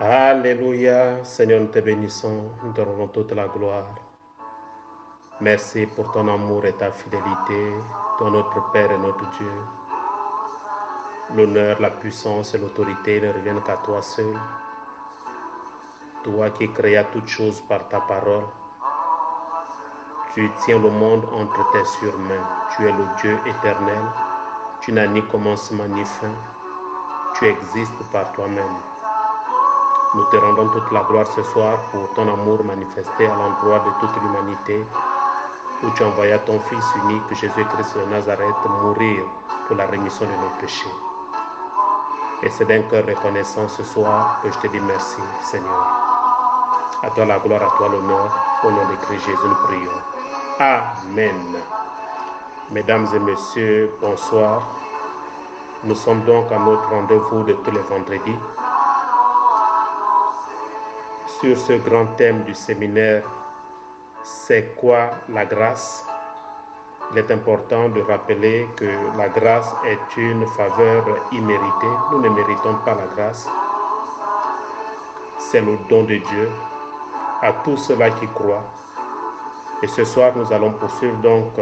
Alléluia, Seigneur, nous te bénissons, nous te rendons toute la gloire. Merci pour ton amour et ta fidélité, ton notre Père et notre Dieu. L'honneur, la puissance et l'autorité ne reviennent qu'à toi seul. Toi qui créas toutes choses par ta parole, tu tiens le monde entre tes surmains. Tu es le Dieu éternel. Tu n'as ni commencement ni fin. Tu existes par toi-même. Nous te rendons toute la gloire ce soir pour ton amour manifesté à l'endroit de toute l'humanité, où tu envoyas ton Fils unique, Jésus-Christ de Nazareth, mourir pour la rémission de nos péchés. Et c'est d'un cœur reconnaissant ce soir que je te dis merci, Seigneur. À toi la gloire, à toi l'honneur. Au nom de Christ Jésus, nous prions. Amen. Mesdames et messieurs, bonsoir. Nous sommes donc à notre rendez-vous de tous les vendredis sur ce grand thème du séminaire, c'est quoi la grâce? Il est important de rappeler que la grâce est une faveur imméritée. Nous ne méritons pas la grâce. C'est le don de Dieu à tous ceux-là qui croient. Et ce soir, nous allons poursuivre donc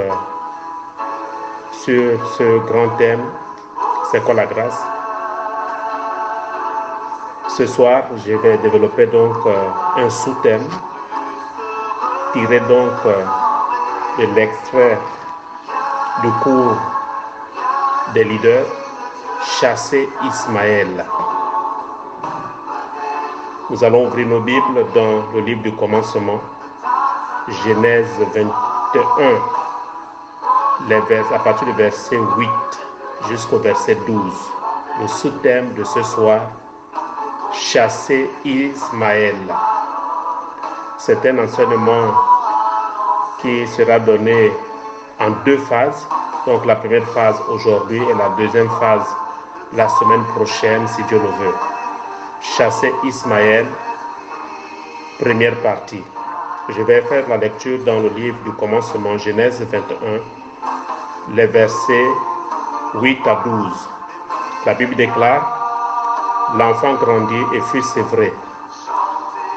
sur ce grand thème, c'est quoi la grâce? Ce soir, je vais développer donc un sous-thème tiré donc de l'extrait du cours des leaders, chasser Ismaël. Nous allons ouvrir nos Bibles dans le livre du commencement, Genèse 21, à partir du verset 8 jusqu'au verset 12. Le sous-thème de ce soir, chasser Ismaël. C'est un enseignement qui sera donné en deux phases. Donc la première phase aujourd'hui et la deuxième phase la semaine prochaine, si Dieu le veut. Chasser Ismaël, première partie. Je vais faire la lecture dans le livre du commencement, Genèse 21, les versets 8 à 12. La Bible déclare: l'enfant grandit et fut sévré.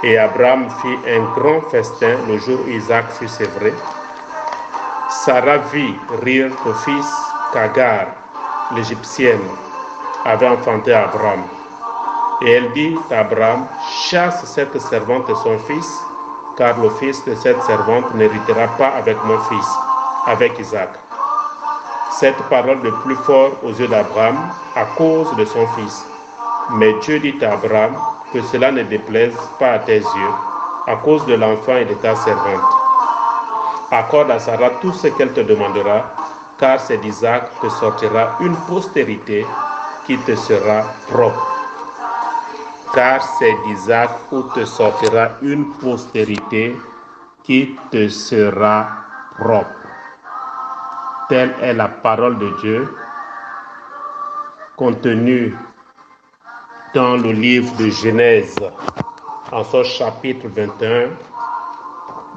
Et Abraham fit un grand festin le jour où Isaac fut sévré. Sarah vit rire le fils qu'Agar, l'Égyptienne, avait enfanté à Abraham. Et elle dit à Abraham: chasse cette servante et son fils, car le fils de cette servante n'héritera pas avec mon fils, avec Isaac. Cette parole de plus fort aux yeux d'Abraham à cause de son fils. Mais Dieu dit à Abraham que cela ne déplaise pas à tes yeux, à cause de l'enfant et de ta servante. Accorde à Sarah tout ce qu'elle te demandera, car c'est d'Isaac que sortira une postérité qui te sera propre. Car c'est d'Isaac où te sortira une postérité qui te sera propre. Telle est la parole de Dieu contenue dans le livre de Genèse, en son chapitre 21,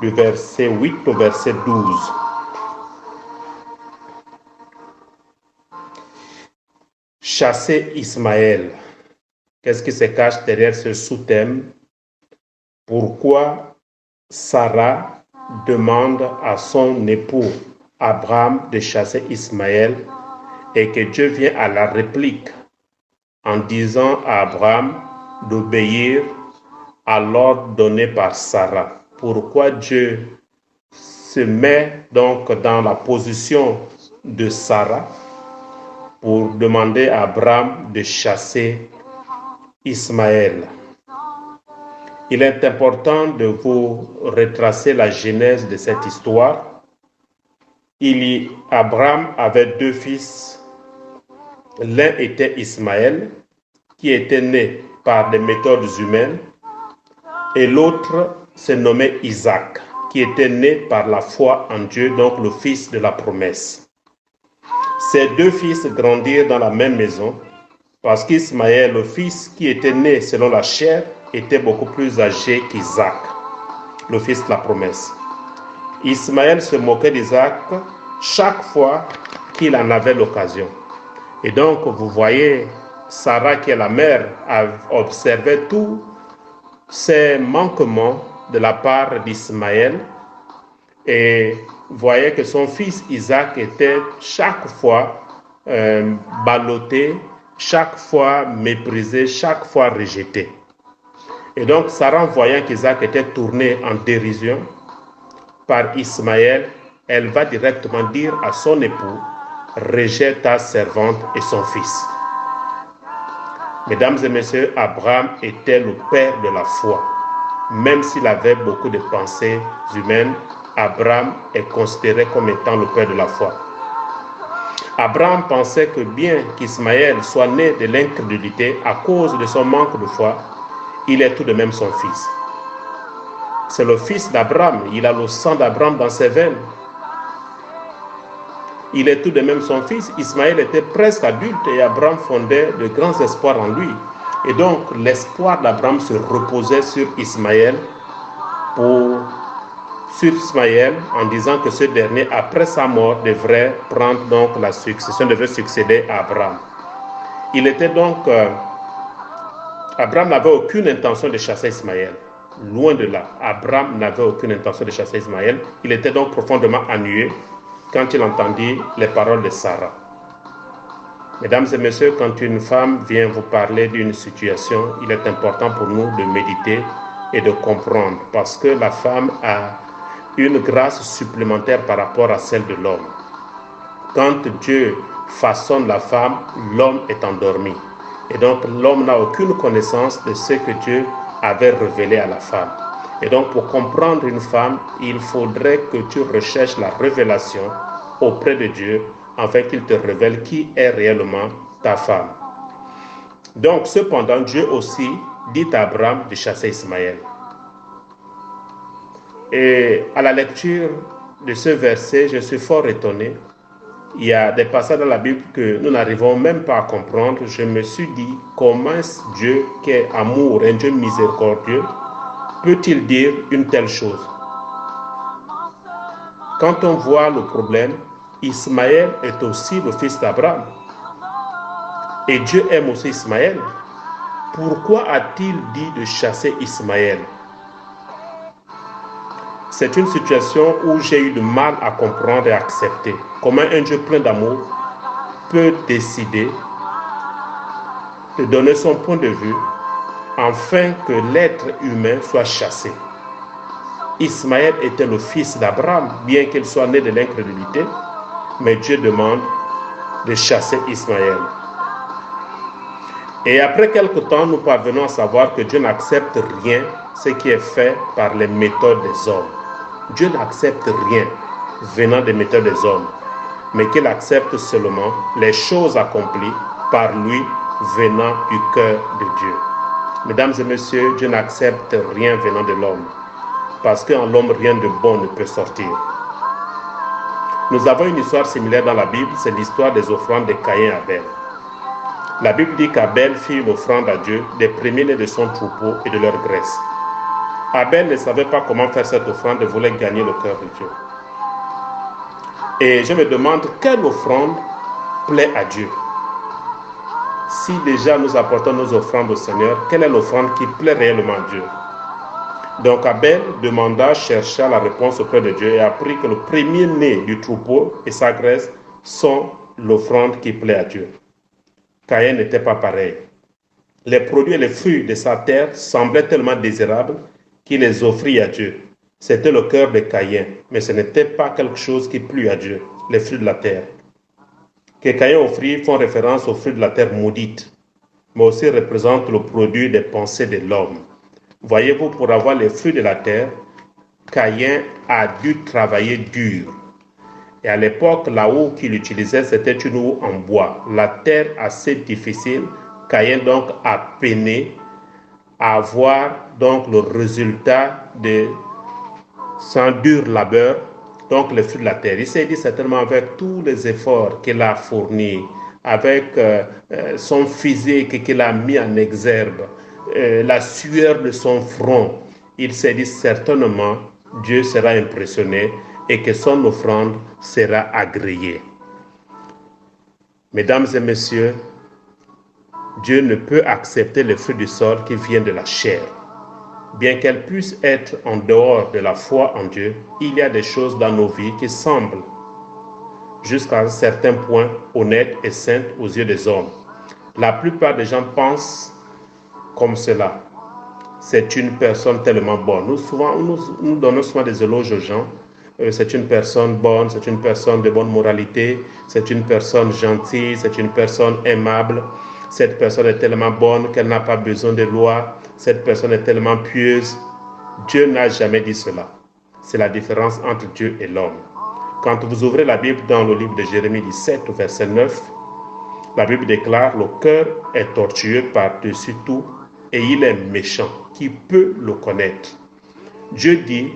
du verset 8 au verset 12. Chasser Ismaël. Qu'est-ce qui se cache derrière ce sous-thème? Pourquoi Sarah demande à son époux Abraham de chasser Ismaël et que Dieu vient à la réplique en disant à Abraham d'obéir à l'ordre donné par Sarah? Pourquoi Dieu se met donc dans la position de Sarah pour demander à Abraham de chasser Ismaël? Il est important de vous retracer la genèse de cette histoire. Abraham avait deux fils. L'un était Ismaël, qui était né par des méthodes humaines, et l'autre se nommait Isaac, qui était né par la foi en Dieu, donc le fils de la promesse. Ces deux fils grandirent dans la même maison, parce qu'Ismaël, le fils qui était né selon la chair, était beaucoup plus âgé qu'Isaac, le fils de la promesse. Ismaël se moquait d'Isaac chaque fois qu'il en avait l'occasion. Et donc, vous voyez, Sarah, qui est la mère, observait tout ces manquements de la part d'Ismaël et voyait que son fils Isaac était chaque fois ballotté, chaque fois méprisé, chaque fois rejeté. Et donc Sarah, voyant qu'Isaac était tourné en dérision par Ismaël, elle va directement dire à son époux, rejette ta servante et son fils. Mesdames et messieurs, Abraham était le père de la foi. Même s'il avait beaucoup de pensées humaines, Abraham est considéré comme étant le père de la foi. Abraham pensait que bien qu'Ismaël soit né de l'incrédulité à cause de son manque de foi, il est tout de même son fils. C'est le fils d'Abraham, il a le sang d'Abraham dans ses veines. Il est tout de même son fils. Ismaël était presque adulte et Abraham fondait de grands espoirs en lui. Et donc l'espoir d'Abraham se reposait sur Ismaël en disant que ce dernier, après sa mort, devrait prendre donc la succession, devrait succéder à Abraham. Il était donc... Abraham n'avait aucune intention de chasser Ismaël. Loin de là, Abraham n'avait aucune intention de chasser Ismaël. Il était donc profondément ennuyé quand il entendit les paroles de Sarah. Mesdames et messieurs, quand une femme vient vous parler d'une situation, il est important pour nous de méditer et de comprendre, parce que la femme a une grâce supplémentaire par rapport à celle de l'homme. Quand Dieu façonne la femme, l'homme est endormi. Et donc l'homme n'a aucune connaissance de ce que Dieu avait révélé à la femme. Et donc pour comprendre une femme, il faudrait que tu recherches la révélation auprès de Dieu afin qu'il te révèle qui est réellement ta femme. Donc cependant, Dieu aussi dit à Abraham de chasser Ismaël. Et à la lecture de ce verset, je suis fort étonné. Il y a des passages dans la Bible que nous n'arrivons même pas à comprendre. Je me suis dit, comment Dieu, qui est amour, un Dieu miséricordieux, peut-il dire une telle chose? Quand on voit le problème, Ismaël est aussi le fils d'Abraham. Et Dieu aime aussi Ismaël. Pourquoi a-t-il dit de chasser Ismaël? C'est une situation où j'ai eu du mal à comprendre et à accepter. Comment un Dieu plein d'amour peut décider de donner son point de vue afin que l'être humain soit chassé. Ismaël était le fils d'Abraham, bien qu'il soit né de l'incrédulité, mais Dieu demande de chasser Ismaël. Et après quelque temps, nous parvenons à savoir que Dieu n'accepte rien, ce qui est fait par les méthodes des hommes. Dieu n'accepte rien venant des méthodes des hommes, mais qu'il accepte seulement les choses accomplies par lui venant du cœur de Dieu. Mesdames et messieurs, Dieu n'accepte rien venant de l'homme, parce qu'en l'homme, rien de bon ne peut sortir. Nous avons une histoire similaire dans la Bible, c'est l'histoire des offrandes de Caïn et Abel. La Bible dit qu'Abel fit une offrande à Dieu des premiers-nés de son troupeau et de leur graisse. Abel ne savait pas comment faire cette offrande et voulait gagner le cœur de Dieu. Et je me demande quelle offrande plaît à Dieu. Si déjà nous apportons nos offrandes au Seigneur, quelle est l'offrande qui plaît réellement à Dieu? Donc Abel chercha la réponse auprès de Dieu et apprit que le premier-né du troupeau et sa graisse sont l'offrande qui plaît à Dieu. Caïn n'était pas pareil. Les produits et les fruits de sa terre semblaient tellement désirables qu'il les offrit à Dieu. C'était le cœur de Caïn, mais ce n'était pas quelque chose qui plut à Dieu, les fruits de la terre. Que Caïn offrit font référence aux fruits de la terre maudite, mais aussi représentent le produit des pensées de l'homme. Voyez-vous, pour avoir les fruits de la terre, Caïn a dû travailler dur. Et à l'époque, la houe qu'il utilisait, c'était une houe en bois. La terre assez difficile, Caïn donc a peiné à avoir donc le résultat de son dur labeur, donc les fruits de la terre. Il s'est dit certainement avec tous les efforts qu'il a fournis, avec son physique qu'il a mis en exergue, la sueur de son front, il s'est dit certainement Dieu sera impressionné et que son offrande sera agréée. Mesdames et messieurs, Dieu ne peut accepter les fruits du sol qui viennent de la chair. bien qu'elle puisse être en dehors de la foi en Dieu, il y a des choses dans nos vies qui semblent, jusqu'à un certain point, honnêtes et saintes aux yeux des hommes. La plupart des gens pensent comme cela. C'est une personne tellement bonne. Nous donnons souvent des éloges aux gens. C'est une personne bonne, c'est une personne de bonne moralité, c'est une personne gentille, c'est une personne aimable. Cette personne est tellement bonne qu'elle n'a pas besoin de loi. Cette personne est tellement pieuse. Dieu n'a jamais dit cela. C'est la différence entre Dieu et l'homme. Quand vous ouvrez la Bible dans le livre de Jérémie 17, verset 9, la Bible déclare: le cœur est tortueux par-dessus tout et il est méchant. Qui peut le connaître? Dieu dit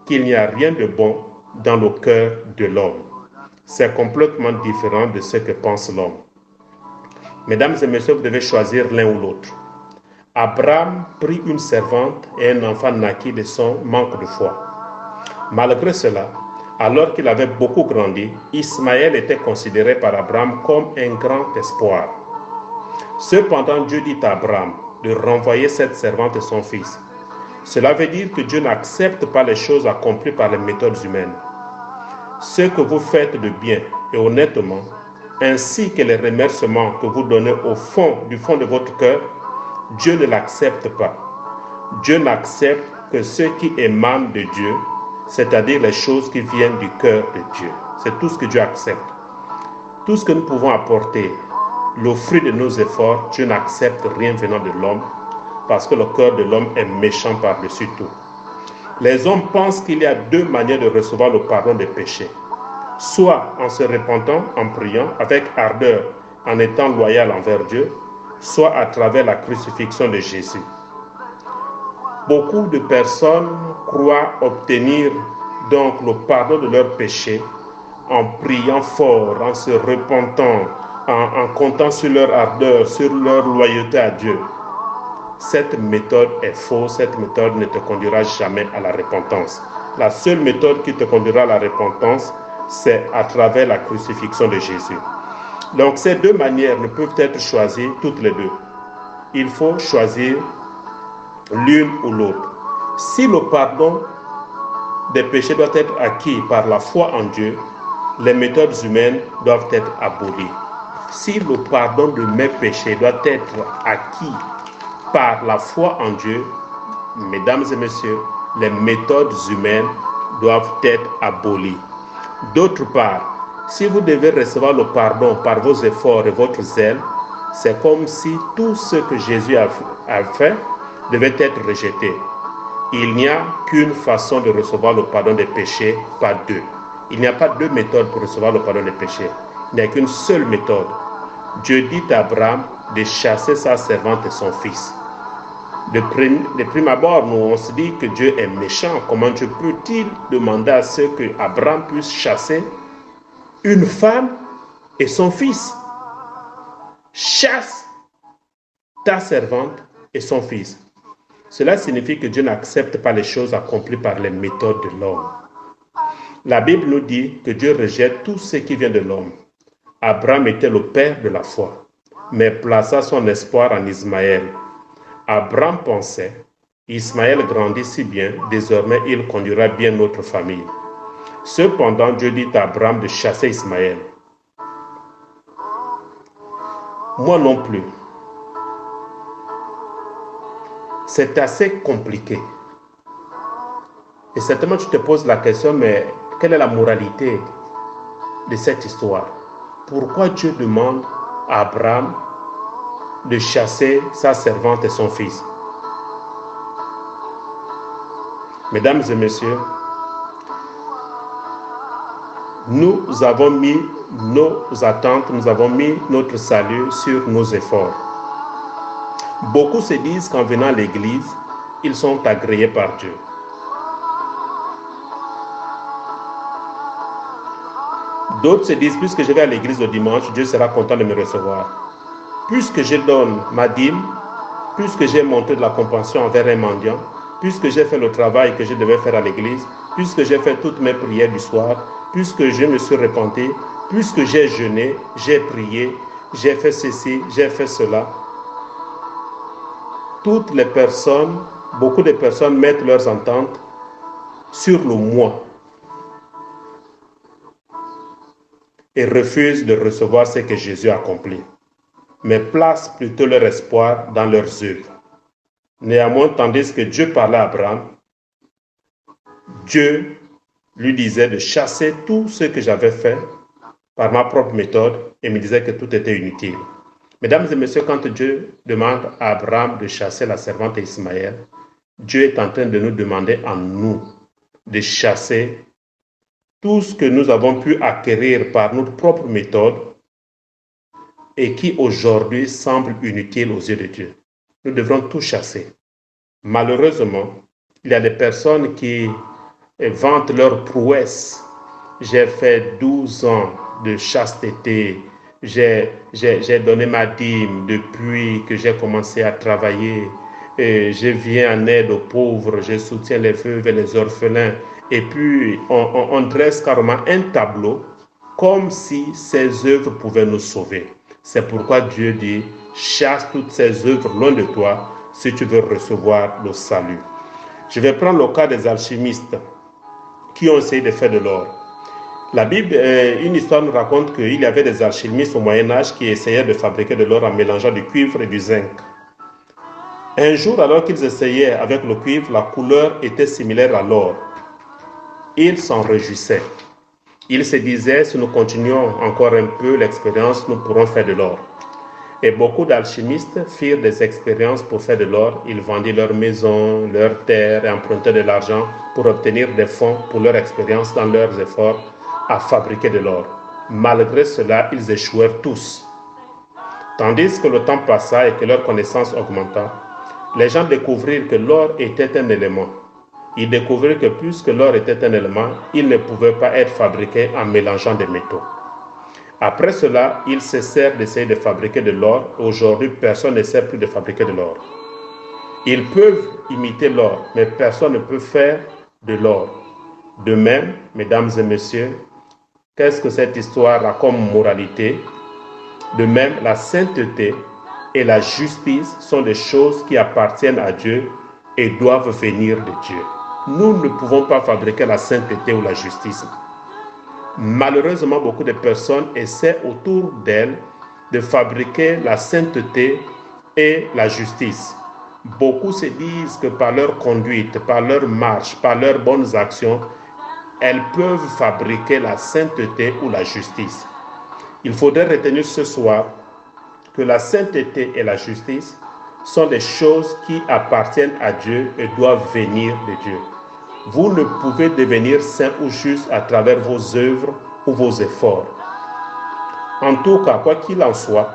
qu'il n'y a rien de bon dans le cœur de l'homme. C'est complètement différent de ce que pense l'homme. Mesdames et messieurs, vous devez choisir l'un ou l'autre. Abraham prit une servante et un enfant naquit de son manque de foi. Malgré cela, alors qu'il avait beaucoup grandi, Ismaël était considéré par Abraham comme un grand espoir. Cependant, Dieu dit à Abraham de renvoyer cette servante et son fils. Cela veut dire que Dieu n'accepte pas les choses accomplies par les méthodes humaines. Ce que vous faites de bien et honnêtement, ainsi que les remerciements que vous donnez du fond de votre cœur, Dieu ne l'accepte pas. Dieu n'accepte que ce qui émane de Dieu, c'est-à-dire les choses qui viennent du cœur de Dieu. C'est tout ce que Dieu accepte. Tout ce que nous pouvons apporter, le fruit de nos efforts, Dieu n'accepte rien venant de l'homme, parce que le cœur de l'homme est méchant par-dessus tout. Les hommes pensent qu'il y a deux manières de recevoir le pardon des péchés. Soit en se repentant, en priant, avec ardeur, en étant loyal envers Dieu, soit à travers la crucifixion de Jésus. Beaucoup de personnes croient obtenir donc le pardon de leurs péchés en priant fort, en se repentant, en comptant sur leur ardeur, sur leur loyauté à Dieu. Cette méthode est fausse, cette méthode ne te conduira jamais à la repentance. La seule méthode qui te conduira à la repentance, c'est à travers la crucifixion de Jésus. Donc ces deux manières ne peuvent être choisies toutes les deux. Il faut choisir l'une ou l'autre. Si le pardon des péchés doit être acquis par la foi en Dieu, les méthodes humaines doivent être abolies. Si le pardon de mes péchés doit être acquis par la foi en Dieu, mesdames et messieurs, les méthodes humaines doivent être abolies. D'autre part, si vous devez recevoir le pardon par vos efforts et votre zèle, c'est comme si tout ce que Jésus a fait devait être rejeté. Il n'y a qu'une façon de recevoir le pardon des péchés, pas deux. Il n'y a pas deux méthodes pour recevoir le pardon des péchés. Il n'y a qu'une seule méthode. Dieu dit à Abraham de chasser sa servante et son fils. De prime abord, on se dit que Dieu est méchant. Comment Dieu peut-il demander à ce que Abraham puisse chasser une femme et son fils? Chasse ta servante et son fils. Cela signifie que Dieu n'accepte pas les choses accomplies par les méthodes de l'homme. La Bible nous dit que Dieu rejette tout ce qui vient de l'homme. Abraham était le père de la foi, mais plaça son espoir en Ismaël. Abraham pensait: Ismaël grandit si bien, désormais il conduira bien notre famille. Cependant, Dieu dit à Abraham de chasser Ismaël. Moi non plus. C'est assez compliqué. Et certainement tu te poses la question, mais quelle est la moralité de cette histoire? Pourquoi Dieu demande à Abraham de chasser sa servante et son fils? Mesdames et messieurs, nous avons mis nos attentes, nous avons mis notre salut sur nos efforts. Beaucoup se disent qu'en venant à l'église, ils sont agréés par Dieu. D'autres se disent: puisque je vais à l'église le dimanche, Dieu sera content de me recevoir. Puisque je donne ma dîme, puisque j'ai montré de la compassion envers un mendiant, puisque j'ai fait le travail que je devais faire à l'église, puisque j'ai fait toutes mes prières du soir, puisque je me suis repenti, puisque j'ai jeûné, j'ai prié, j'ai fait ceci, j'ai fait cela. Toutes les personnes beaucoup de personnes mettent leurs ententes sur le moi et refusent de recevoir ce que Jésus a accompli, mais placent plutôt leur espoir dans leurs œuvres. Néanmoins, tandis que Dieu parlait à Abraham, Dieu lui disait de chasser tout ce que j'avais fait par ma propre méthode et me disait que tout était inutile. Mesdames et messieurs, quand Dieu demande à Abraham de chasser la servante Ismaël, Dieu est en train de nous demander à nous de chasser tout ce que nous avons pu acquérir par notre propre méthode et qui aujourd'hui semble inutile aux yeux de Dieu. Nous devrons tout chasser. Malheureusement, il y a des personnes qui vantent leur prouesse. J'ai fait 12 ans de chasteté, j'ai donné ma dîme depuis que j'ai commencé à travailler, et je viens en aide aux pauvres, je soutiens les veuves et les orphelins. Et puis, on dresse carrément un tableau comme si ces œuvres pouvaient nous sauver. C'est pourquoi Dieu dit, chasse toutes ces œuvres loin de toi si tu veux recevoir le salut. Je vais prendre le cas des alchimistes qui ont essayé de faire de l'or. La Bible, une histoire nous raconte qu'il y avait des alchimistes au Moyen-Âge qui essayaient de fabriquer de l'or en mélangeant du cuivre et du zinc. Un jour, alors qu'ils essayaient avec le cuivre, la couleur était similaire à l'or. Ils s'en réjouissaient. Ils se disaient, si nous continuons encore un peu l'expérience, nous pourrons faire de l'or. Et beaucoup d'alchimistes firent des expériences pour faire de l'or. Ils vendaient leurs maisons, leurs terres et empruntaient de l'argent pour obtenir des fonds pour leur expérience dans leurs efforts à fabriquer de l'or. Malgré cela, ils échouèrent tous. Tandis que le temps passa et que leur connaissance augmenta, les gens découvrirent que l'or était un élément. Ils découvrirent que puisque l'or était un élément, il ne pouvait pas être fabriqué en mélangeant des métaux. Après cela, ils cessèrent d'essayer de fabriquer de l'or. Aujourd'hui, personne n'essaie plus de fabriquer de l'or. Ils peuvent imiter l'or, mais personne ne peut faire de l'or. De même, mesdames et messieurs, qu'est-ce que cette histoire a comme moralité? De même, la sainteté et la justice sont des choses qui appartiennent à Dieu et doivent venir de Dieu. Nous ne pouvons pas fabriquer la sainteté ou la justice. Malheureusement, beaucoup de personnes essaient autour d'elles de fabriquer la sainteté et la justice. Beaucoup se disent que par leur conduite, par leur marche, par leurs bonnes actions, elles peuvent fabriquer la sainteté ou la justice. Il faudrait retenir ce soir que la sainteté et la justice sont des choses qui appartiennent à Dieu et doivent venir de Dieu. Vous ne pouvez devenir saint ou juste à travers vos œuvres ou vos efforts. En tout cas, quoi qu'il en soit,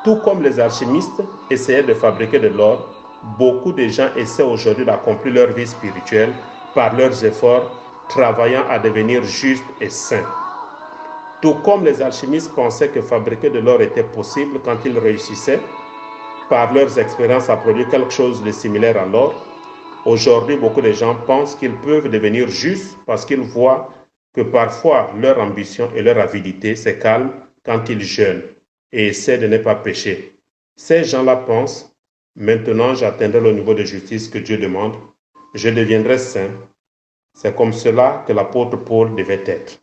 tout comme les alchimistes essayaient de fabriquer de l'or, beaucoup de gens essaient aujourd'hui d'accomplir leur vie spirituelle par leurs efforts, travaillant à devenir justes et saints. Tout comme les alchimistes pensaient que fabriquer de l'or était possible quand ils réussissaient, par leurs expériences à produire quelque chose de similaire à l'or, aujourd'hui, beaucoup de gens pensent qu'ils peuvent devenir justes parce qu'ils voient que parfois leur ambition et leur avidité se calment quand ils jeûnent et essaient de ne pas pécher. Ces gens-là pensent, maintenant j'atteindrai le niveau de justice que Dieu demande, je deviendrai saint. C'est comme cela que l'apôtre Paul devait être.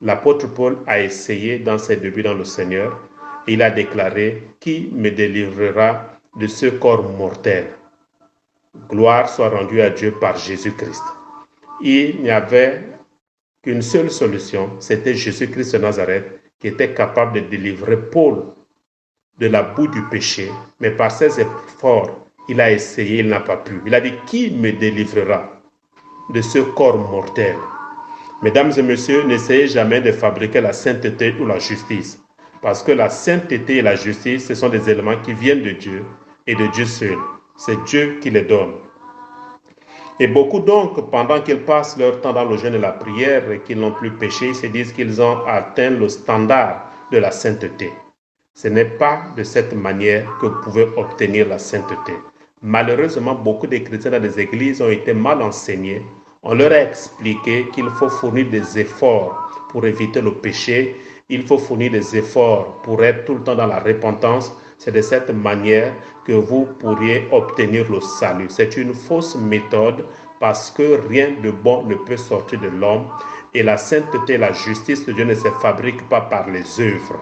L'apôtre Paul a essayé dans ses débuts dans le Seigneur. Il a déclaré, qui me délivrera de ce corps mortel? Gloire soit rendue à Dieu par Jésus-Christ. Il n'y avait qu'une seule solution, c'était Jésus-Christ de Nazareth qui était capable de délivrer Paul de la boue du péché. Mais par ses efforts, il a essayé, il n'a pas pu. Il a dit, qui me délivrera de ce corps mortel? Mesdames et messieurs, n'essayez jamais de fabriquer la sainteté ou la justice. Parce que la sainteté et la justice, ce sont des éléments qui viennent de Dieu et de Dieu seul. C'est Dieu qui les donne. Et beaucoup donc, pendant qu'ils passent leur temps dans le jeûne et la prière et qu'ils n'ont plus péché, ils se disent qu'ils ont atteint le standard de la sainteté. Ce n'est pas de cette manière que vous pouvez obtenir la sainteté. Malheureusement, beaucoup de chrétiens dans les églises ont été mal enseignés. On leur a expliqué qu'il faut fournir des efforts pour éviter le péché. Il faut fournir des efforts pour être tout le temps dans la repentance. C'est de cette manière que vous pourriez obtenir le salut. C'est une fausse méthode parce que rien de bon ne peut sortir de l'homme et la sainteté et la justice de Dieu ne se fabriquent pas par les œuvres.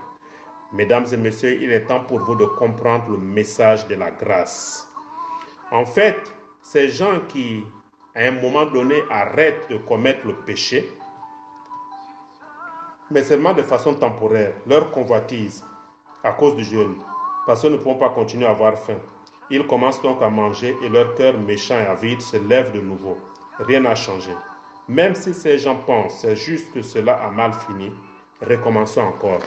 Mesdames et messieurs, il est temps pour vous de comprendre le message de la grâce. En fait, ces gens qui, à un moment donné, arrêtent de commettre le péché, mais seulement de façon temporaire, leur convoitise, à cause du jeûne, parce qu'ils ne pourront pas continuer à avoir faim. Ils commencent donc à manger et leur cœur méchant et avide se lève de nouveau. Rien n'a changé. Même si ces gens pensent, c'est juste que cela a mal fini, recommençons encore.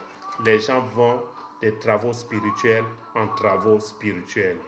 Les gens vont des travaux spirituels en travaux spirituels.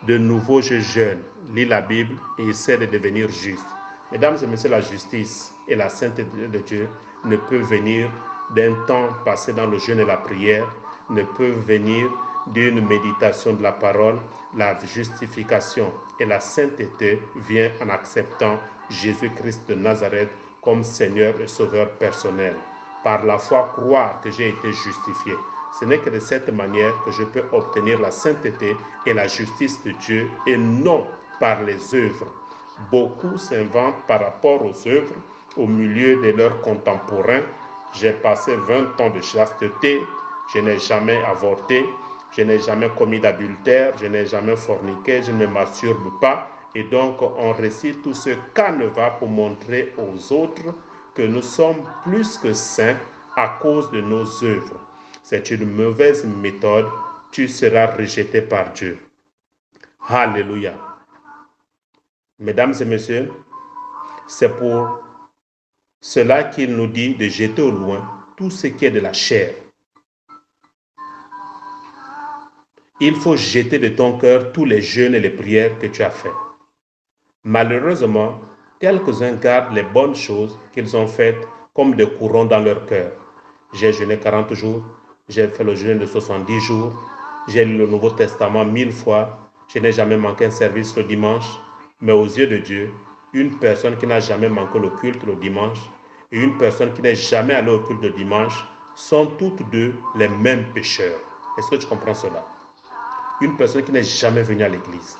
De nouveau, je jeûne, lis la Bible et essaie de devenir juste. Mesdames et messieurs, la justice et la sainteté de Dieu ne peuvent venir d'un temps passé dans le jeûne et la prière, ne peuvent venir d'une méditation de la parole. La justification et la sainteté viennent en acceptant Jésus-Christ de Nazareth comme Seigneur et Sauveur personnel. Par la foi, croire que j'ai été justifié. Ce n'est que de cette manière que je peux obtenir la sainteté et la justice de Dieu et non par les œuvres. Beaucoup s'inventent par rapport aux œuvres au milieu de leurs contemporains. J'ai passé 20 ans de chasteté, je n'ai jamais avorté, je n'ai jamais commis d'adultère, je n'ai jamais forniqué, je ne me masturbe pas. Et donc, on récite tout ce canevas pour montrer aux autres que nous sommes plus que saints à cause de nos œuvres. C'est une mauvaise méthode, tu seras rejeté par Dieu. Alléluia. Mesdames et messieurs, c'est pour cela qu'il nous dit de jeter au loin tout ce qui est de la chair. Il faut jeter de ton cœur tous les jeûnes et les prières que tu as fait. Malheureusement, quelques-uns gardent les bonnes choses qu'ils ont faites comme des courants dans leur cœur. J'ai jeûné 40 jours, j'ai fait le jeûne de 70 jours, j'ai lu le Nouveau Testament 1000 fois, je n'ai jamais manqué un service le dimanche, mais aux yeux de Dieu, une personne qui n'a jamais manqué le culte le dimanche et une personne qui n'est jamais allée au culte le dimanche sont toutes deux les mêmes pécheurs. Est-ce que tu comprends cela? Une personne qui n'est jamais venue à l'église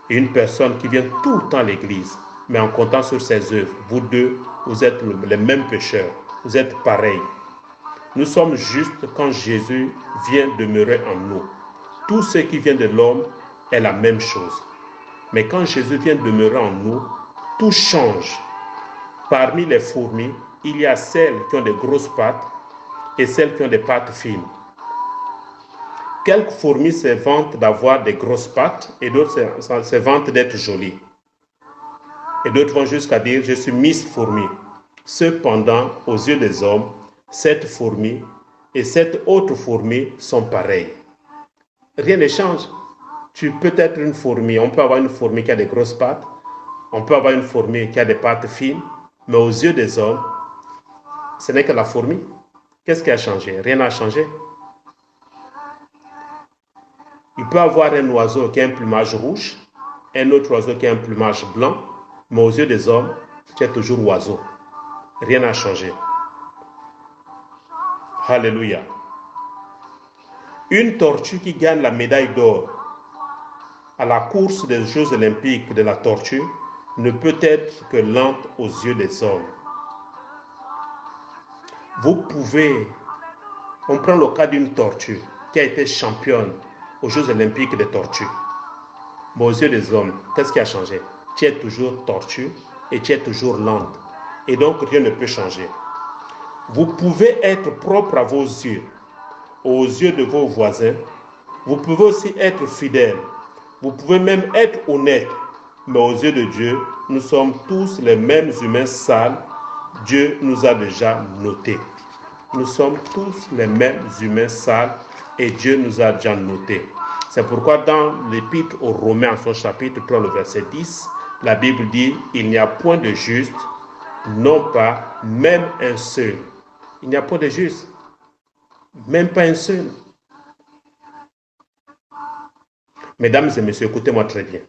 et une personne qui vient tout le temps à l'église, mais en comptant sur ses œuvres, vous deux, vous êtes les mêmes pécheurs, vous êtes pareils. Nous sommes justes quand Jésus vient demeurer en nous. Tout ce qui vient de l'homme est la même chose. Mais quand Jésus vient demeurer en nous, tout change. Parmi les fourmis, il y a celles qui ont des grosses pattes et celles qui ont des pattes fines. Quelques fourmis se vantent d'avoir des grosses pattes et d'autres se vantent d'être jolies. Et d'autres vont jusqu'à dire « je suis Miss Fourmi ». Cependant, aux yeux des hommes, cette fourmi et cette autre fourmi sont pareilles. Rien ne change. Tu peux être une fourmi. On peut avoir une fourmi qui a des grosses pattes. On peut avoir une fourmi qui a des pattes fines. Mais aux yeux des hommes, ce n'est que la fourmi. Qu'est-ce qui a changé? Rien n'a changé. Il peut avoir un oiseau qui a un plumage rouge, un autre oiseau qui a un plumage blanc, mais aux yeux des hommes, tu es toujours oiseau. Rien n'a changé. Alléluia. Une tortue qui gagne la médaille d'or à la course des Jeux olympiques de la tortue ne peut être que lente aux yeux des hommes. Vous pouvez, on prend le cas d'une tortue qui a été championne aux Jeux olympiques des tortues. Mais aux yeux des hommes, qu'est-ce qui a changé? Tu es toujours tortue et tu es toujours lente. Et donc rien ne peut changer. Vous pouvez être propre à vos yeux, aux yeux de vos voisins. Vous pouvez aussi être fidèle. Vous pouvez même être honnête. Mais aux yeux de Dieu, nous sommes tous les mêmes humains sales. Dieu nous a déjà notés. Nous sommes tous les mêmes humains sales et Dieu nous a déjà notés. C'est pourquoi dans l'épître aux Romains, en son chapitre 3, le verset 10, la Bible dit « Il n'y a point de juste, non pas même un seul. » Il n'y a pas de juste, même pas un seul. Mesdames et messieurs, écoutez-moi très bien.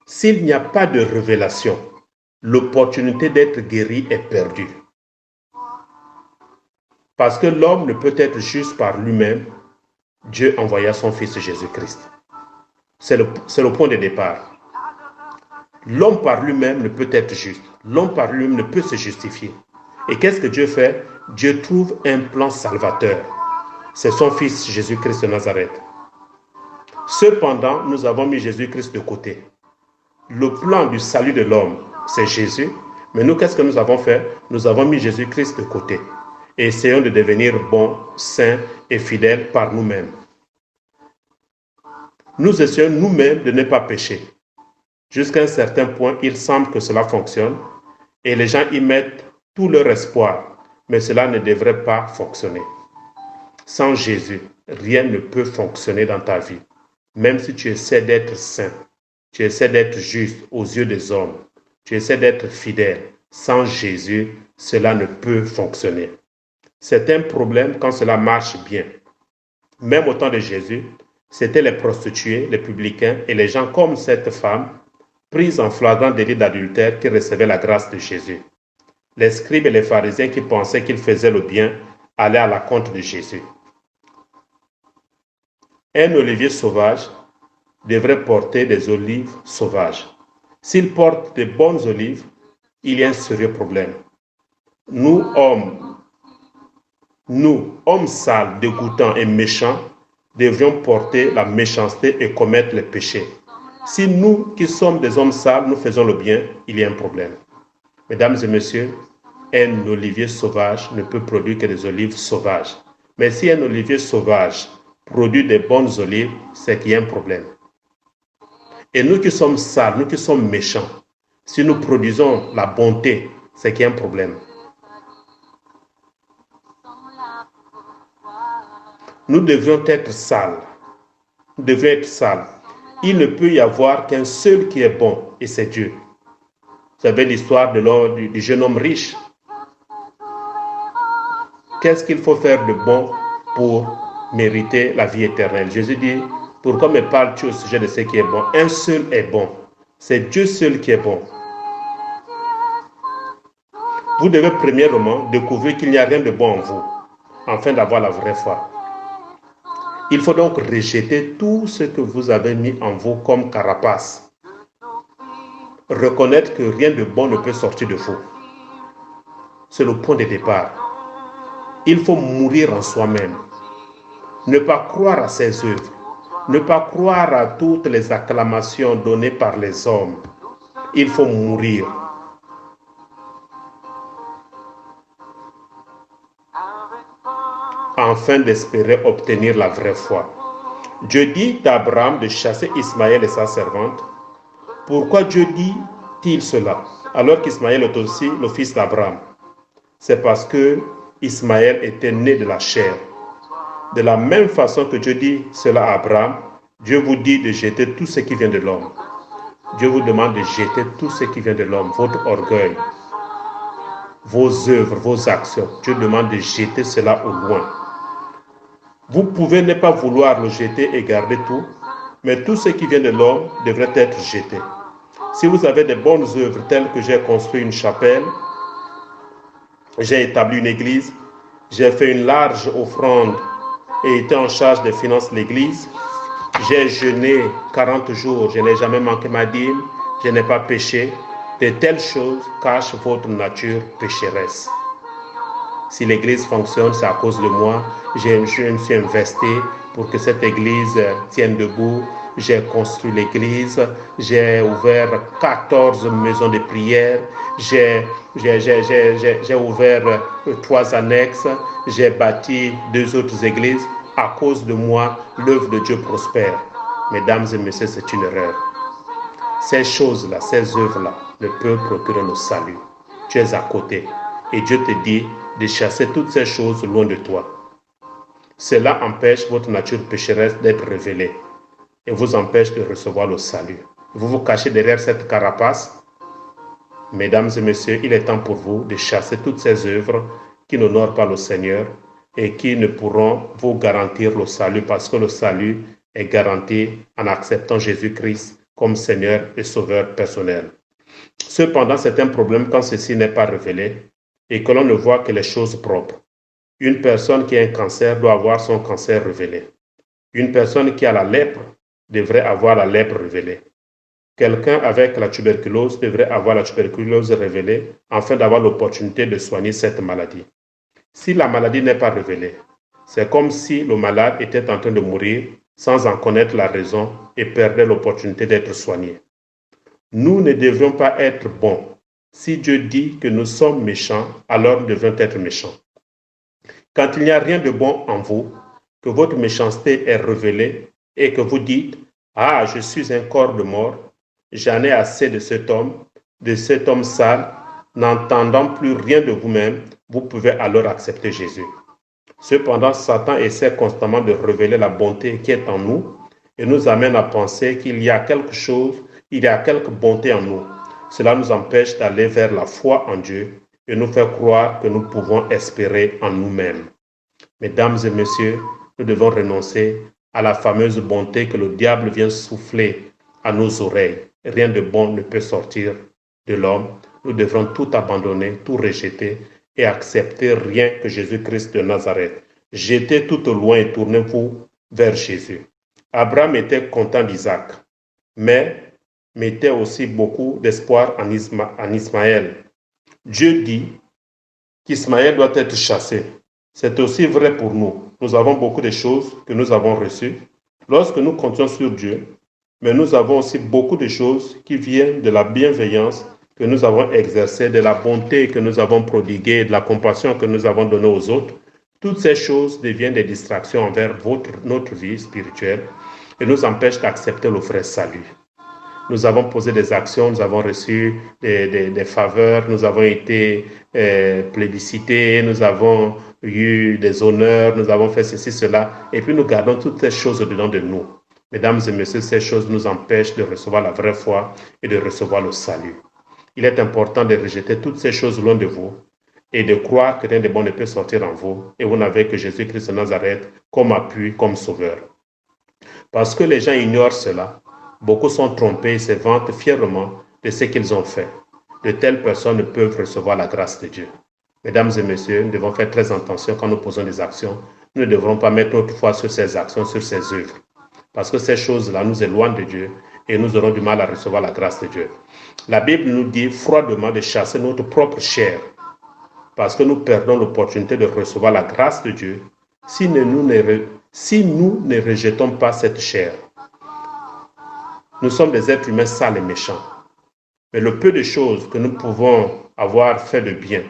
S'il n'y a pas de révélation, l'opportunité d'être guéri est perdue. Parce que l'homme ne peut être juste par lui-même, Dieu envoya son Fils Jésus-Christ. C'est le point de départ. L'homme par lui-même ne peut être juste. L'homme par lui-même ne peut se justifier. Et qu'est-ce que Dieu fait? Dieu trouve un plan salvateur. C'est son Fils Jésus-Christ de Nazareth. Cependant, nous avons mis Jésus-Christ de côté. Le plan du salut de l'homme, c'est Jésus. Mais nous, qu'est-ce que nous avons fait? Nous avons mis Jésus-Christ de côté. Et essayons de devenir bons, saints et fidèles par nous-mêmes. Nous essayons nous-mêmes de ne pas pécher. Jusqu'à un certain point, il semble que cela fonctionne et les gens y mettent tout leur espoir. Mais cela ne devrait pas fonctionner. Sans Jésus, rien ne peut fonctionner dans ta vie. Même si tu essaies d'être saint, tu essaies d'être juste aux yeux des hommes, tu essaies d'être fidèle, sans Jésus, cela ne peut fonctionner. C'est un problème quand cela marche bien. Même au temps de Jésus, c'était les prostituées, les publicains et les gens comme cette femme, prises en flagrant délit d'adultère, qui recevaient la grâce de Jésus. Les scribes et les pharisiens qui pensaient qu'ils faisaient le bien allaient à la compte de Jésus. Un olivier sauvage devrait porter des olives sauvages. S'il porte de bonnes olives, il y a un sérieux problème. Nous, hommes sales, dégoûtants et méchants, devrions porter la méchanceté et commettre les péchés. Si nous, qui sommes des hommes sales, nous faisons le bien, il y a un problème. Mesdames et messieurs, un olivier sauvage ne peut produire que des olives sauvages. Mais si un olivier sauvage produit des bonnes olives, c'est qu'il y a un problème. Et nous qui sommes sales, nous qui sommes méchants, si nous produisons la bonté, c'est qu'il y a un problème. Nous devrions être sales. Nous devrions être sales. Il ne peut y avoir qu'un seul qui est bon, et c'est Dieu. Vous savez l'histoire du jeune homme riche. Qu'est-ce qu'il faut faire de bon pour mériter la vie éternelle? Jésus dit, pourquoi me parles-tu au sujet de ce qui est bon? Un seul est bon. C'est Dieu seul qui est bon. Vous devez premièrement découvrir qu'il n'y a rien de bon en vous, afin d'avoir la vraie foi. Il faut donc rejeter tout ce que vous avez mis en vous comme carapace. Reconnaître que rien de bon ne peut sortir de vous. C'est le point de départ. Il faut mourir en soi-même. Ne pas croire à ses œuvres. Ne pas croire à toutes les acclamations données par les hommes. Il faut mourir. Afin d'espérer obtenir la vraie foi. Dieu dit à Abraham de chasser Ismaël et sa servante. Pourquoi Dieu dit-il cela, alors qu'Ismaël est aussi le fils d'Abraham? C'est parce que Ismaël était né de la chair. De la même façon que Dieu dit cela à Abraham, Dieu vous dit de jeter tout ce qui vient de l'homme. Dieu vous demande de jeter tout ce qui vient de l'homme, votre orgueil, vos œuvres, vos actions. Dieu demande de jeter cela au loin. Vous pouvez ne pas vouloir le jeter et garder tout, mais tout ce qui vient de l'homme devrait être jeté. Si vous avez de bonnes œuvres telles que j'ai construit une chapelle, j'ai établi une église, j'ai fait une large offrande et été en charge des finances de l'église, j'ai jeûné 40 jours, je n'ai jamais manqué ma dîme, je n'ai pas péché, de telles choses cachent votre nature pécheresse. Si l'église fonctionne, c'est à cause de moi. Je me suis investi pour que cette église tienne debout. J'ai construit l'église. J'ai ouvert 14 maisons de prière. J'ai ouvert 3 annexes. J'ai bâti 2 autres églises. À cause de moi, l'œuvre de Dieu prospère. Mesdames et messieurs, c'est une erreur. Ces choses-là, ces œuvres-là ne peuvent procurer le salut. Tu es à côté. Et Dieu te dit de chasser toutes ces choses loin de toi. Cela empêche votre nature pécheresse d'être révélée et vous empêche de recevoir le salut. Vous vous cachez derrière cette carapace. Mesdames et messieurs, il est temps pour vous de chasser toutes ces œuvres qui n'honorent pas le Seigneur et qui ne pourront vous garantir le salut, parce que le salut est garanti en acceptant Jésus-Christ comme Seigneur et Sauveur personnel. Cependant, c'est un problème quand ceci n'est pas révélé et que l'on ne voit que les choses propres. Une personne qui a un cancer doit avoir son cancer révélé. Une personne qui a la lèpre devrait avoir la lèpre révélée. Quelqu'un avec la tuberculose devrait avoir la tuberculose révélée afin d'avoir l'opportunité de soigner cette maladie. Si la maladie n'est pas révélée, c'est comme si le malade était en train de mourir sans en connaître la raison et perdait l'opportunité d'être soigné. Nous ne devrions pas être bons. Si Dieu dit que nous sommes méchants, alors nous devrions être méchants. Quand il n'y a rien de bon en vous, que votre méchanceté est révélée et que vous dites « Ah, je suis un corps de mort, j'en ai assez de cet homme sale », n'entendant plus rien de vous-même, vous pouvez alors accepter Jésus. Cependant, Satan essaie constamment de révéler la bonté qui est en nous et nous amène à penser qu'il y a quelque bonté en nous. Cela nous empêche d'aller vers la foi en Dieu et nous fait croire que nous pouvons espérer en nous-mêmes. Mesdames et messieurs, nous devons renoncer à la fameuse bonté que le diable vient souffler à nos oreilles. Rien de bon ne peut sortir de l'homme. Nous devrons tout abandonner, tout rejeter et accepter rien que Jésus-Christ de Nazareth. Jetez tout au loin et tournez-vous vers Jésus. Abraham était content d'Isaac, mais mettait aussi beaucoup d'espoir en Ismaël. Dieu dit qu'Ismaël doit être chassé. C'est aussi vrai pour nous. Nous avons beaucoup de choses que nous avons reçues lorsque nous comptons sur Dieu, mais nous avons aussi beaucoup de choses qui viennent de la bienveillance que nous avons exercée, de la bonté que nous avons prodiguée, de la compassion que nous avons donnée aux autres. Toutes ces choses deviennent des distractions envers notre vie spirituelle et nous empêchent d'accepter le vrai salut. Nous avons posé des actions, nous avons reçu des faveurs, nous avons été plébiscités, nous avons eu des honneurs, nous avons fait ceci, cela, et puis nous gardons toutes ces choses dedans de nous. Mesdames et messieurs, ces choses nous empêchent de recevoir la vraie foi et de recevoir le salut. Il est important de rejeter toutes ces choses loin de vous et de croire que rien de bon ne peut sortir en vous et vous n'avez que Jésus-Christ de Nazareth comme appui, comme sauveur. Parce que les gens ignorent cela, beaucoup sont trompés et se vantent fièrement de ce qu'ils ont fait. De telles personnes ne peuvent recevoir la grâce de Dieu. Mesdames et messieurs, nous devons faire très attention quand nous posons des actions. Nous ne devrons pas mettre notre foi sur ces actions, sur ces œuvres. Parce que ces choses-là nous éloignent de Dieu et nous aurons du mal à recevoir la grâce de Dieu. La Bible nous dit froidement de chasser notre propre chair parce que nous perdons l'opportunité de recevoir la grâce de Dieu si nous ne rejetons pas cette chair. Nous sommes des êtres humains sales et méchants. Mais le peu de choses que nous pouvons avoir fait de bien,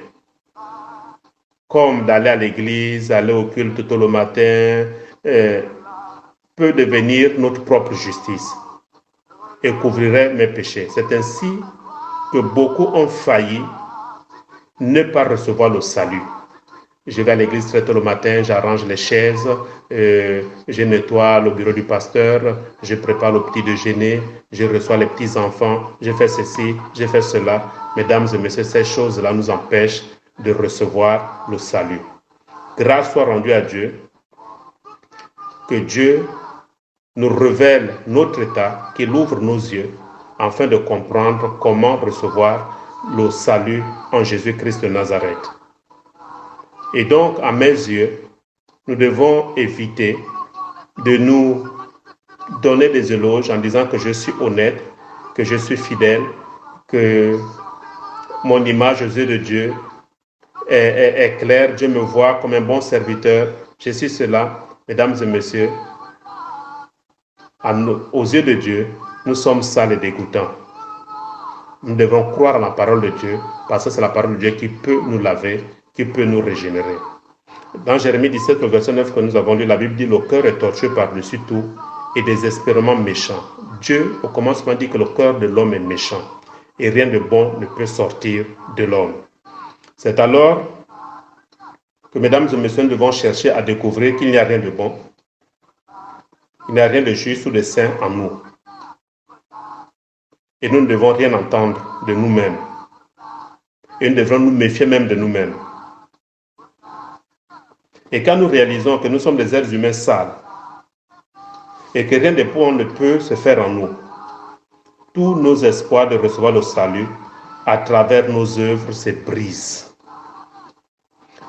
comme d'aller à l'église, aller au culte tout le matin, peut devenir notre propre justice et couvrirait mes péchés. C'est ainsi que beaucoup ont failli ne pas recevoir le salut. Je vais à l'église très tôt le matin, j'arrange les chaises, je nettoie le bureau du pasteur, je prépare le petit déjeuner, je reçois les petits enfants, je fais ceci, je fais cela. Mesdames et messieurs, ces choses-là nous empêchent de recevoir le salut. Grâce soit rendue à Dieu, que Dieu nous révèle notre état, qu'il ouvre nos yeux, afin de comprendre comment recevoir le salut en Jésus-Christ de Nazareth. Et donc, à mes yeux, nous devons éviter de nous donner des éloges en disant que je suis honnête, que je suis fidèle, que mon image aux yeux de Dieu est claire. Dieu me voit comme un bon serviteur. Je suis cela, mesdames et messieurs. Aux yeux de Dieu, nous sommes sales et dégoûtants. Nous devons croire à la parole de Dieu parce que c'est la parole de Dieu qui peut nous laver, qui peut nous régénérer. Dans Jérémie 17, le verset 9 que nous avons lu, la Bible dit « Le cœur est tortueux par-dessus tout et désespérément méchant. » Dieu, au commencement, dit que le cœur de l'homme est méchant et rien de bon ne peut sortir de l'homme. C'est alors que, mesdames et messieurs, nous devons chercher à découvrir qu'il n'y a rien de bon, il n'y a rien de juste ou de saint en nous. Et nous ne devons rien entendre de nous-mêmes. Et nous devrons nous méfier même de nous-mêmes. Et quand nous réalisons que nous sommes des êtres humains sales et que rien de bon ne peut se faire en nous, tous nos espoirs de recevoir le salut à travers nos œuvres se brisent.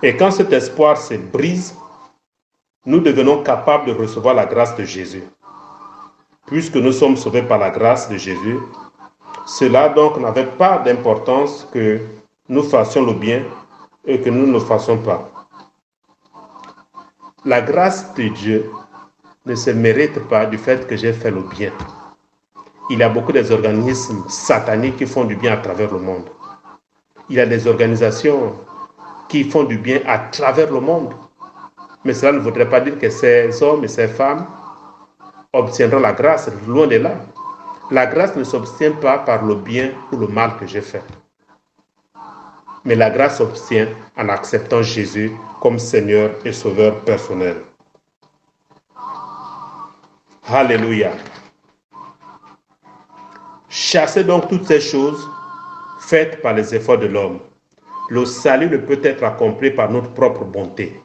Et quand cet espoir se brise, nous devenons capables de recevoir la grâce de Jésus. Puisque nous sommes sauvés par la grâce de Jésus, cela donc n'avait pas d'importance que nous fassions le bien et que nous ne le fassions pas. La grâce de Dieu ne se mérite pas du fait que j'ai fait le bien. Il y a beaucoup d'organismes sataniques qui font du bien à travers le monde. Il y a des organisations qui font du bien à travers le monde. Mais cela ne voudrait pas dire que ces hommes et ces femmes obtiendront la grâce, loin de là. La grâce ne s'obtient pas par le bien ou le mal que j'ai fait. Mais la grâce s'obtient en acceptant Jésus comme Seigneur et Sauveur personnel. Alléluia. Chassez donc toutes ces choses faites par les efforts de l'homme. Le salut ne peut être accompli par notre propre bonté.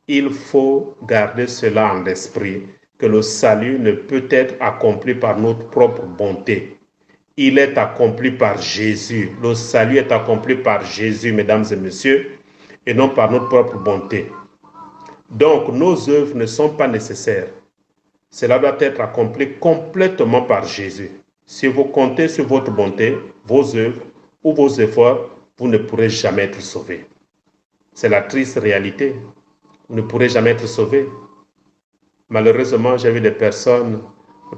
Il faut garder cela en l'esprit, que le salut ne peut être accompli par notre propre bonté. Il est accompli par Jésus. Le salut est accompli par Jésus, mesdames et messieurs, et non par notre propre bonté. Donc, nos œuvres ne sont pas nécessaires. Cela doit être accompli complètement par Jésus. Si vous comptez sur votre bonté, vos œuvres ou vos efforts, vous ne pourrez jamais être sauvés. C'est la triste réalité. Vous ne pourrez jamais être sauvés. Malheureusement, j'ai vu des personnes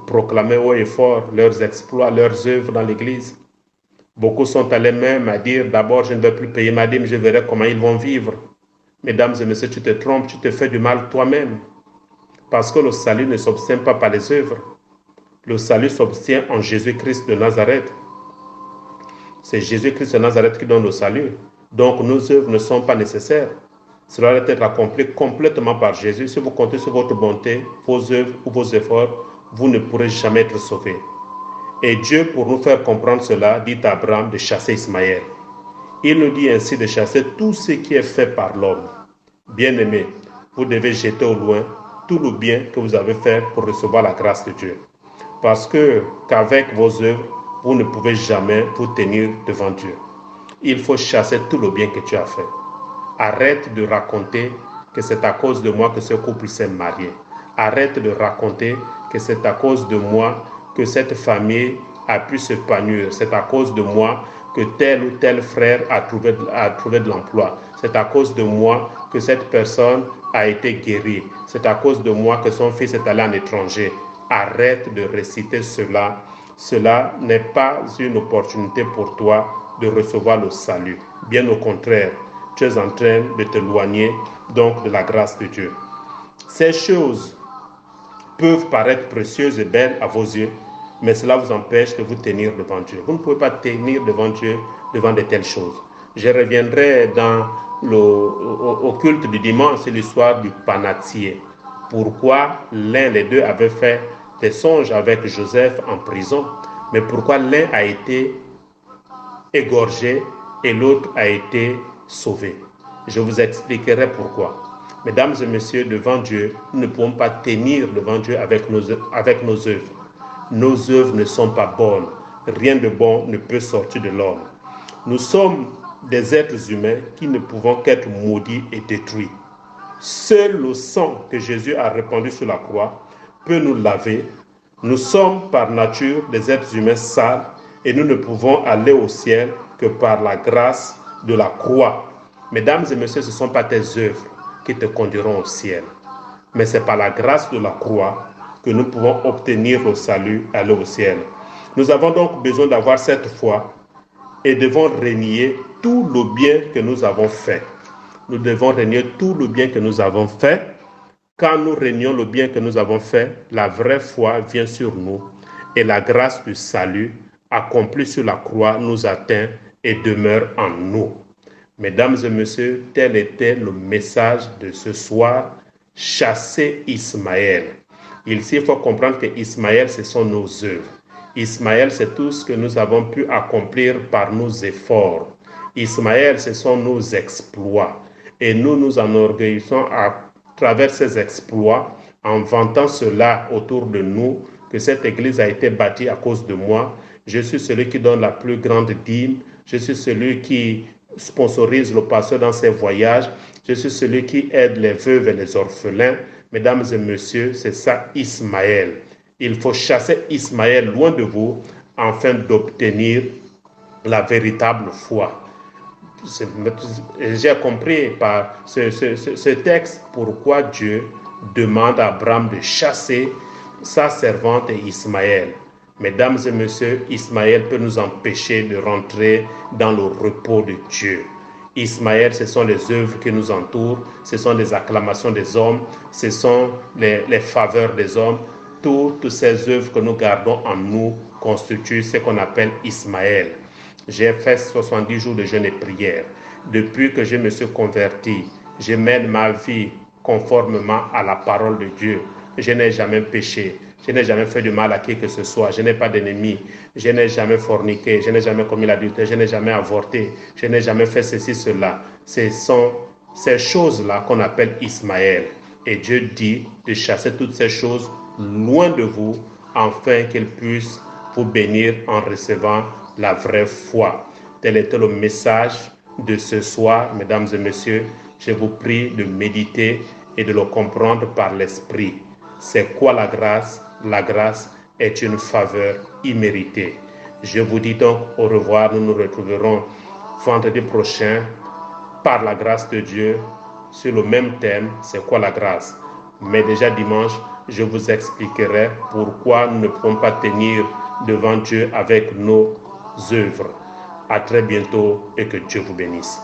proclamer haut et fort leurs exploits, leurs œuvres dans l'église. Beaucoup sont allés même à dire, d'abord, je ne vais plus payer ma dîme, je verrai comment ils vont vivre. Mesdames et messieurs, tu te trompes, tu te fais du mal toi-même. Parce que le salut ne s'obtient pas par les œuvres. Le salut s'obtient en Jésus-Christ de Nazareth. C'est Jésus-Christ de Nazareth qui donne le salut. Donc nos œuvres ne sont pas nécessaires. Cela doit être accompli complètement par Jésus. Si vous comptez sur votre bonté, vos œuvres ou vos efforts, vous ne pourrez jamais être sauvés. Et Dieu, pour nous faire comprendre cela, dit à Abraham de chasser Ismaël. Il nous dit ainsi de chasser tout ce qui est fait par l'homme. Bien-aimés, vous devez jeter au loin tout le bien que vous avez fait pour recevoir la grâce de Dieu. Parce qu'avec vos œuvres, vous ne pouvez jamais vous tenir devant Dieu. Il faut chasser tout le bien que tu as fait. Arrête de raconter que c'est à cause de moi que ce couple s'est marié. Arrête de raconter que c'est à cause de moi que cette famille a pu s'épanouir. C'est à cause de moi que tel ou tel frère a trouvé de l'emploi. C'est à cause de moi que cette personne a été guérie. C'est à cause de moi que son fils est allé en étranger. Arrête de réciter cela. Cela n'est pas une opportunité pour toi de recevoir le salut. Bien au contraire, tu es en train de t'éloigner donc de la grâce de Dieu. Ces choses peuvent paraître précieuses et belles à vos yeux, mais cela vous empêche de vous tenir devant Dieu. Vous ne pouvez pas tenir devant Dieu devant de telles choses. Je reviendrai dans au culte du dimanche, c'est l'histoire du panatier. Pourquoi l'un des deux avait fait des songes avec Joseph en prison, mais pourquoi l'un a été égorgé et l'autre a été sauvé. Je vous expliquerai pourquoi. Mesdames et messieurs, devant Dieu, nous ne pouvons pas tenir devant Dieu avec nos œuvres. Nos œuvres ne sont pas bonnes. Rien de bon ne peut sortir de l'homme. Nous sommes des êtres humains qui ne pouvons qu'être maudits et détruits. Seul le sang que Jésus a répandu sur la croix peut nous laver. Nous sommes par nature des êtres humains sales et nous ne pouvons aller au ciel que par la grâce de la croix. Mesdames et messieurs, ce ne sont pas tes œuvres qui te conduiront au ciel, mais c'est par la grâce de la croix que nous pouvons obtenir le salut et aller au ciel. Nous avons donc besoin d'avoir cette foi et devons renier tout le bien que nous avons fait. Nous devons renier tout le bien que nous avons fait. Quand nous renions le bien que nous avons fait, la vraie foi vient sur nous et la grâce du salut accomplie sur la croix nous atteint et demeure en nous. Mesdames et messieurs, tel était le message de ce soir. Chasser Ismaël. Ici, il faut comprendre que Ismaël, ce sont nos œuvres. Ismaël, c'est tout ce que nous avons pu accomplir par nos efforts. Ismaël, ce sont nos exploits. Et nous nous enorgueillissons à travers ces exploits, en vantant cela autour de nous, que cette église a été bâtie à cause de moi. Je suis celui qui donne la plus grande dîme. Je suis celui qui sponsorise le pasteur dans ses voyages. Je suis celui qui aide les veuves et les orphelins. Mesdames et messieurs, c'est ça Ismaël. Il faut chasser Ismaël loin de vous afin d'obtenir la véritable foi. J'ai compris par ce texte pourquoi Dieu demande à Abraham de chasser sa servante Ismaël. Mesdames et messieurs, Ismaël peut nous empêcher de rentrer dans le repos de Dieu. Ismaël, ce sont les œuvres qui nous entourent, ce sont les acclamations des hommes, ce sont les faveurs des hommes. Toutes ces œuvres que nous gardons en nous constituent ce qu'on appelle Ismaël. J'ai fait 70 jours de jeûne et prière. Depuis que je me suis converti, je mène ma vie conformément à la parole de Dieu. Je n'ai jamais péché. Je n'ai jamais fait du mal à qui que ce soit. Je n'ai pas d'ennemis. Je n'ai jamais forniqué. Je n'ai jamais commis l'adultère. Je n'ai jamais avorté. Je n'ai jamais fait ceci, cela. Ce sont ces choses-là qu'on appelle Ismaël. Et Dieu dit de chasser toutes ces choses loin de vous, afin qu'il puisse vous bénir en recevant la vraie foi. Tel était le message de ce soir, mesdames et messieurs. Je vous prie de méditer et de le comprendre par l'esprit. C'est quoi la grâce? La grâce est une faveur imméritée. Je vous dis donc au revoir. Nous nous retrouverons vendredi prochain par la grâce de Dieu sur le même thème, c'est quoi la grâce? Mais déjà dimanche, je vous expliquerai pourquoi nous ne pouvons pas tenir devant Dieu avec nos œuvres. À très bientôt et que Dieu vous bénisse.